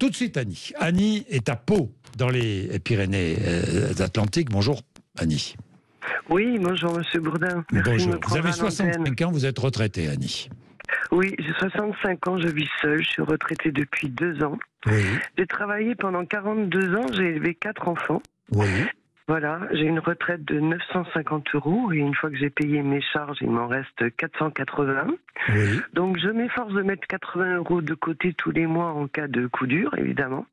tout de suite Annie. Annie est à Pau, dans les Pyrénées-Atlantiques. Bonjour Annie. Oui, bonjour Monsieur Bourdin. Merci Bonjour. de me Vous prendre avez à l'antenne. 65 ans, vous êtes retraitée Annie. Oui, j'ai 65 ans, je vis seule, je suis retraitée depuis 2 ans. Oui. J'ai travaillé pendant 42 ans, j'ai élevé 4 enfants. Oui. Voilà, j'ai une retraite de 950 € et une fois que j'ai payé mes charges, il m'en reste 480. Oui. Donc je m'efforce de mettre 80 € de côté tous les mois en cas de coup dur, évidemment.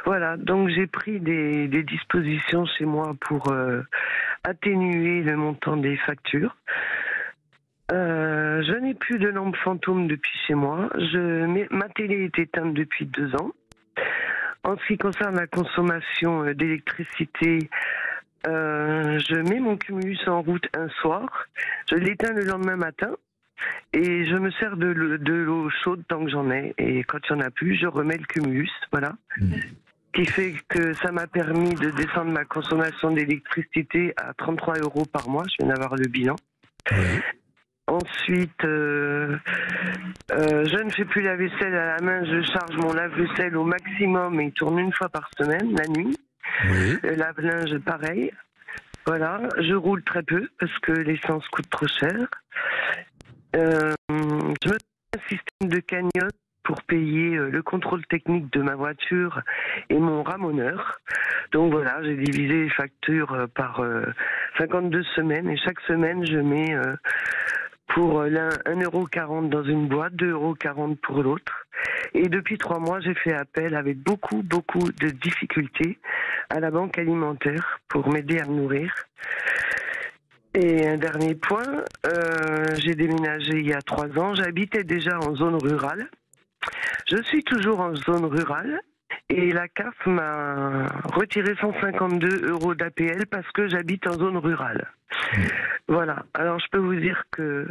Voilà, donc j'ai pris des dispositions chez moi pour atténuer le montant des factures. Je n'ai plus de lampe fantôme depuis chez moi. Ma télé est éteinte depuis 2 ans. En ce qui concerne la consommation d'électricité, je mets mon Cumulus en route un soir, je l'éteins le lendemain matin et je me sers de l'eau chaude tant que j'en ai. Et quand il n'y en a plus, je remets le Cumulus, voilà. Qui fait que ça m'a permis de descendre ma consommation d'électricité à 33 € par mois. Je viens d'avoir le bilan. Oui. Ensuite, je ne fais plus la vaisselle à la main, je charge mon lave-vaisselle au maximum et il tourne une fois par semaine, la nuit. Oui. Le lave-linge, pareil. Voilà, je roule très peu parce que l'essence coûte trop cher. Je me fais un système de cagnotte pour payer le contrôle technique de ma voiture et mon ramoneur. Donc voilà, j'ai divisé les factures par 52 semaines et chaque semaine je mets pour l'un 1,40 € dans une boîte, 2,40 € pour l'autre. Et depuis 3 mois, j'ai fait appel avec beaucoup de difficultés à la banque alimentaire pour m'aider à me nourrir. Et un dernier point, j'ai déménagé il y a 3 ans. J'habitais déjà en zone rurale. Je suis toujours en zone rurale. Et la CAF m'a retiré 152 € d'APL parce que j'habite en zone rurale. Voilà. Alors je peux vous dire que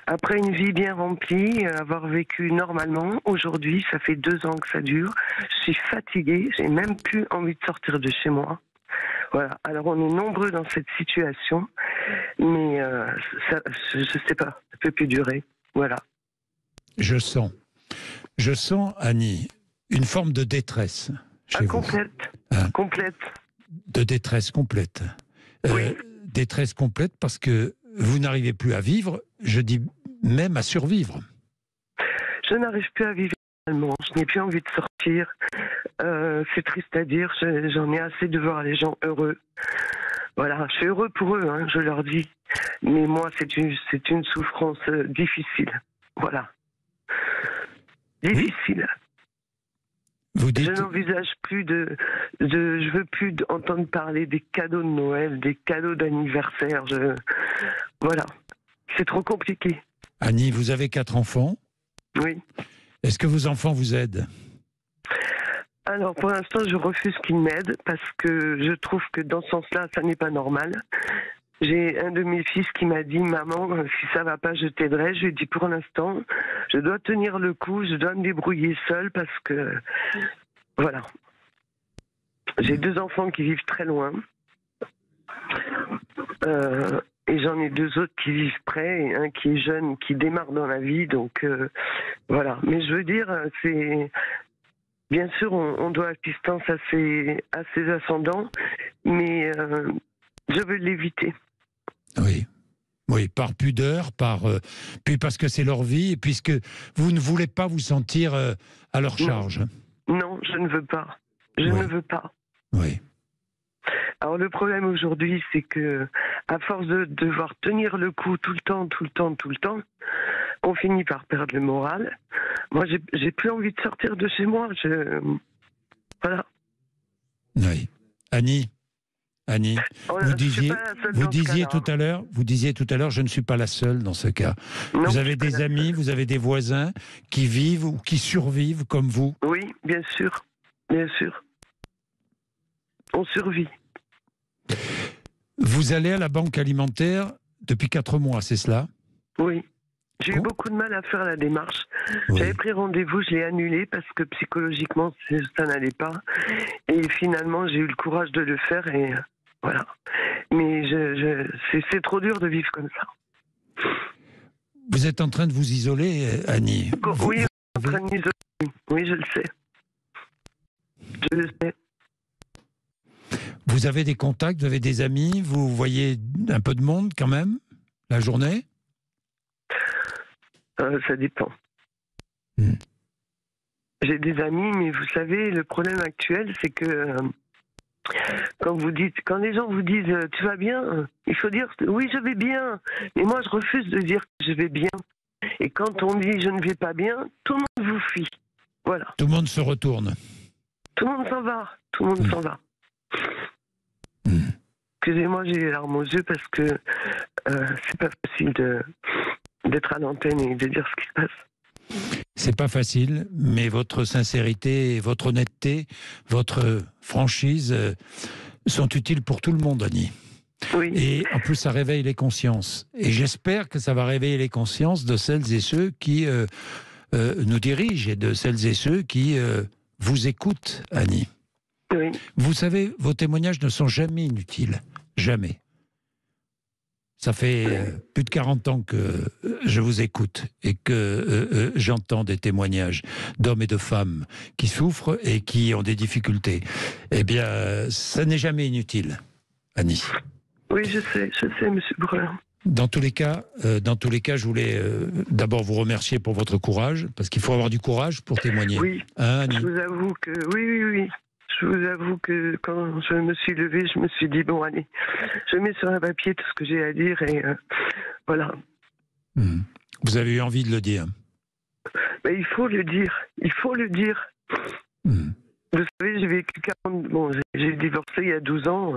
après une vie bien remplie, avoir vécu normalement, aujourd'hui, ça fait 2 ans que ça dure. Je suis fatiguée, j'ai même plus envie de sortir de chez moi. Voilà. Alors on est nombreux dans cette situation, mais je sais pas, ça peut plus durer. Voilà. Je sens, Annie, une forme de détresse chez vous. Complète. Hein? Complète. De détresse complète. Oui. Détresse complète parce que vous n'arrivez plus à vivre, je dis même à survivre. Je n'arrive plus à vivre normalement, je n'ai plus envie de sortir. C'est triste à dire, j'en ai assez de voir les gens heureux. Voilà, je suis heureux pour eux, hein, je leur dis. Mais moi, c'est une souffrance difficile. Voilà. Difficile. Vous dites... Je n'envisage plus je veux plus entendre parler des cadeaux de Noël, des cadeaux d'anniversaire. Voilà. C'est trop compliqué. Annie, vous avez 4 enfants. Oui. Est-ce que vos enfants vous aident? Alors, pour l'instant, je refuse qu'ils m'aident parce que je trouve que dans ce sens-là, ça n'est pas normal. J'ai un de mes fils qui m'a dit « Maman, si ça va pas, je t'aiderai ». Je lui ai dit « Pour l'instant, je dois tenir le coup, je dois me débrouiller seule parce que… » Voilà. J'ai 2 enfants qui vivent très loin. Et j'en ai 2 autres qui vivent près et un qui est jeune, qui démarre dans la vie. Donc, voilà. Mais je veux dire, c'est… Bien sûr, on doit assistance à ses ascendants, mais je veux l'éviter. Oui. Oui, par pudeur, puis parce que c'est leur vie, et puisque vous ne voulez pas vous sentir à leur charge. Non, je ne veux pas. Je ne veux pas. Oui. Alors le problème aujourd'hui, c'est que à force de devoir tenir le coup tout le temps, on finit par perdre le moral. Moi, j'ai plus envie de sortir de chez moi. Voilà. Oui. Annie, vous disiez tout à l'heure, je ne suis pas la seule dans ce cas. Non, vous avez des amis, vous avez des voisins qui vivent ou qui survivent comme vous? Oui, bien sûr. On survit. Vous allez à la banque alimentaire depuis 4 mois, c'est cela? Oui. J'ai eu beaucoup de mal à faire la démarche. Oui. J'avais pris rendez-vous, je l'ai annulé parce que psychologiquement, ça n'allait pas. Et finalement, j'ai eu le courage de le faire et voilà. Mais c'est trop dur de vivre comme ça. Vous êtes en train de vous isoler, Annie? Oui, je suis en train de m'isoler. Oui, je le sais. Je le sais. Vous avez des contacts, vous avez des amis, vous voyez un peu de monde quand même, la journée? Ça dépend. J'ai des amis, mais vous savez, le problème actuel, c'est que quand les gens vous disent tu vas bien, il faut dire oui, je vais bien. Mais moi, je refuse de dire que je vais bien. Et quand on dit je ne vais pas bien, tout le monde vous fuit. Voilà. Tout le monde se retourne. Tout le monde s'en va. Tout le monde s'en va. Excusez-moi, j'ai les larmes aux yeux parce que c'est pas facile d'être à l'antenne et de dire ce qui se passe. C'est pas facile, mais votre sincérité, votre honnêteté, votre franchise sont utiles pour tout le monde, Annie. Oui. Et en plus, ça réveille les consciences. Et j'espère que ça va réveiller les consciences de celles et ceux qui nous dirigent et de celles et ceux qui vous écoutent, Annie. Oui. Vous savez, vos témoignages ne sont jamais inutiles. Jamais. Ça fait plus de 40 ans que je vous écoute et que j'entends des témoignages d'hommes et de femmes qui souffrent et qui ont des difficultés. Eh bien, ça n'est jamais inutile, Annie. Oui, je sais, Monsieur Brun. Dans tous les cas, je voulais d'abord vous remercier pour votre courage, parce qu'il faut avoir du courage pour témoigner. Oui, hein, Annie ? Je vous avoue que... Oui. Je vous avoue que quand je me suis levée, je me suis dit, bon, allez, je mets sur un papier tout ce que j'ai à dire et voilà. Vous avez eu envie de le dire? Mais il faut le dire. Vous savez, j'ai vécu 40... Bon, j'ai divorcé il y a 12 ans.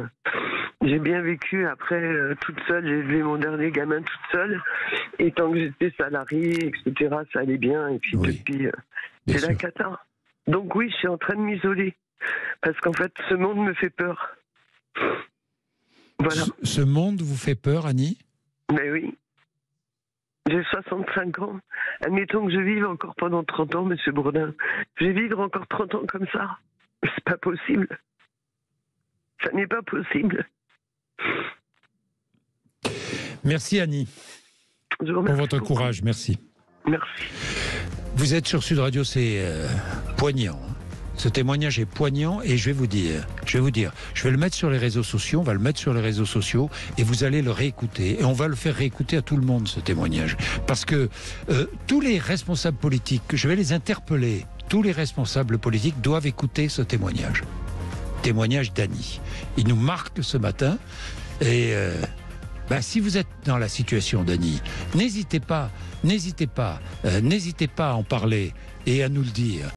J'ai bien vécu après toute seule. J'ai élevé mon dernier gamin toute seule. Et tant que j'étais salariée, etc., ça allait bien. Et puis depuis, c'est la cata. Donc oui, je suis en train de m'isoler. Parce qu'en fait, ce monde me fait peur. Voilà. Ce monde vous fait peur, Annie? Mais oui. J'ai 65 ans. Admettons que je vive encore pendant 30 ans, Monsieur Bourdin. Je vais vivre encore 30 ans comme ça. C'est pas possible. Ça n'est pas possible. Merci, Annie. Pour votre courage, merci. Merci. Vous êtes sur Sud Radio, c'est poignant. Ce témoignage est poignant et je vais vous dire, je vais le mettre sur les réseaux sociaux, on va le mettre sur les réseaux sociaux et vous allez le réécouter. Et on va le faire réécouter à tout le monde, ce témoignage. Parce que tous les responsables politiques, je vais les interpeller, tous les responsables politiques doivent écouter ce témoignage. Témoignage d'Annie. Il nous marque ce matin et si vous êtes dans la situation d'Annie, n'hésitez pas à en parler et à nous le dire.